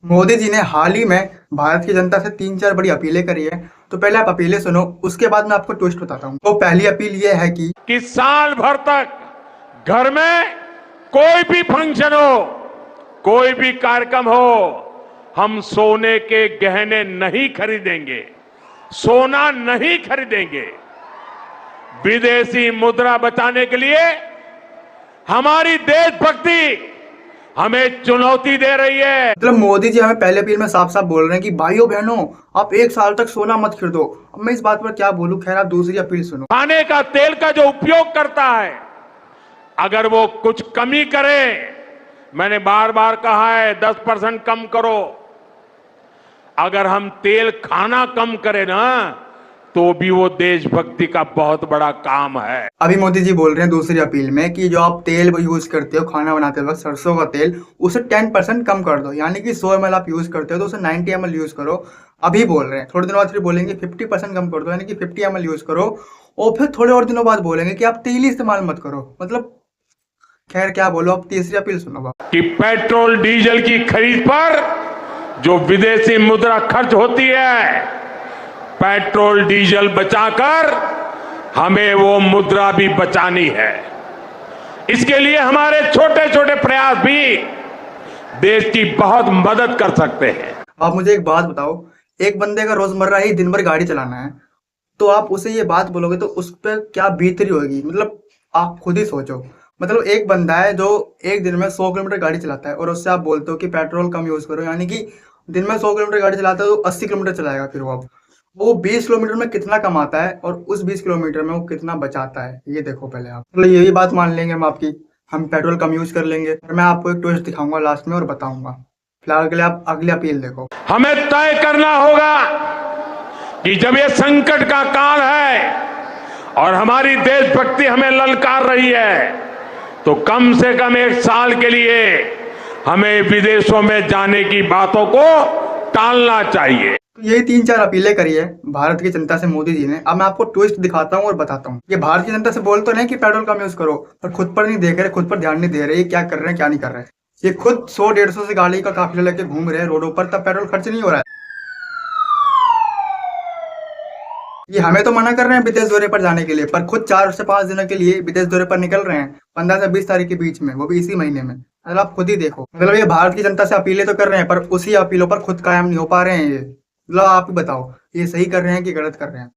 मोदी जी ने हाल ही में भारत की जनता से 3-4 बड़ी अपीलें करी है। तो पहले आप अपीलें सुनो, उसके बाद मैं आपको ट्विस्ट बताता हूँ। तो पहली अपील ये है कि साल भर तक घर में कोई भी फंक्शन हो, कोई भी कार्यक्रम हो, हम सोने के गहने नहीं खरीदेंगे, सोना नहीं खरीदेंगे। विदेशी मुद्रा बचाने के लिए हमारी देशभक्ति हमें चुनौती दे रही है। मतलब मोदी जी हमें पहले अपील में साफ साफ बोल रहे हैं कि भाइयों बहनों, आप 1 साल तक सोना मत खरीदो। अब मैं इस बात पर क्या बोलूं, खैर आप दूसरी अपील सुनो। खाने का तेल का जो उपयोग करता है, अगर वो कुछ कमी करे, मैंने बार बार कहा है 10% कम करो। अगर हम तेल खाना कम करें ना, तो भी वो देशभक्ति का बहुत बड़ा काम है। अभी मोदी जी बोल रहे हैं दूसरी अपील में कि जो आप तेल यूज करते हो खाना बनाते वक्त, सरसों का तेल, उसे 10% कम कर दो। यानी कि 100 ml आप यूज करते हो तो उसे 90 ml यूज करो। अभी बोल रहे हैं, थोड़े दिनों बाद फिर बोलेंगे 50% कम कर दो, यानी कि 50 ml यूज करो। और फिर थोड़े और दिनों बाद बोलेंगे कि आप तेल ही इस्तेमाल मत करो। मतलब खैर क्या बोलो, अब तीसरी अपील सुनो आप। कि पेट्रोल डीजल की खरीद पर जो विदेशी मुद्रा खर्च होती है, पेट्रोल डीजल बचाकर हमें वो मुद्रा भी बचानी है। इसके लिए हमारे छोटे छोटे प्रयास भी देश की बहुत मदद कर सकते हैं। आप मुझे एक बात बताओ, एक बंदे का रोजमर्रा ही दिन भर गाड़ी चलाना है, तो आप उसे ये बात बोलोगे तो उस पर क्या बीत रही होगी। मतलब आप खुद ही सोचो। मतलब एक बंदा है जो एक दिन में 100 किलोमीटर गाड़ी चलाता है और उससे आप बोलते हो कि पेट्रोल कम यूज करो, यानी कि दिन में 100 किलोमीटर गाड़ी चलाता है तो 80 किलोमीटर चलाएगा। फिर वो 20 किलोमीटर में कितना कमाता है और उस 20 किलोमीटर में वो कितना बचाता है, ये देखो पहले आप। मतलब यही बात मान लेंगे हम आपकी, हम पेट्रोल कम यूज कर लेंगे। मैं आपको एक ट्विस्ट दिखाऊंगा लास्ट में और बताऊंगा। फिलहाल के लिए आप अगली अपील देखो। हमें तय करना होगा कि जब ये संकट का काल है और हमारी देशभक्ति हमें ललकार रही है, तो कम से कम 1 साल के लिए हमें विदेशों में जाने की बातों को टालना चाहिए। यही 3-4 अपीलें करी है भारत की जनता से मोदी जी ने। अब मैं आपको ट्विस्ट दिखाता हूँ और बताता हूँ। ये भारत की जनता से बोल तो नहीं कि पेट्रोल कम यूज करो, पर खुद पर नहीं देख रहे, खुद पर ध्यान नहीं दे रहे ये क्या कर रहे हैं क्या नहीं कर रहे हैं। ये खुद 100-150 से गाड़ी का काफिला लेके घूम रहे हैं रोडों पर, तब पेट्रोल खर्च नहीं हो रहा है। ये हमें तो मना कर रहे हैं विदेश दौरे पर जाने के लिए, पर खुद 4 से 5 दिनों के लिए विदेश दौरे पर निकल रहे हैं, 15 से 20 तारीख के बीच में, वो भी इसी महीने में। मतलब आप खुद ही देखो। मतलब ये भारत की जनता से अपीलें तो कर रहे हैं, पर उसी अपीलों पर खुद कायम नहीं हो पा रहे हैं ये। मतलब आप ही बताओ, ये सही कर रहे हैं कि गलत कर रहे हैं।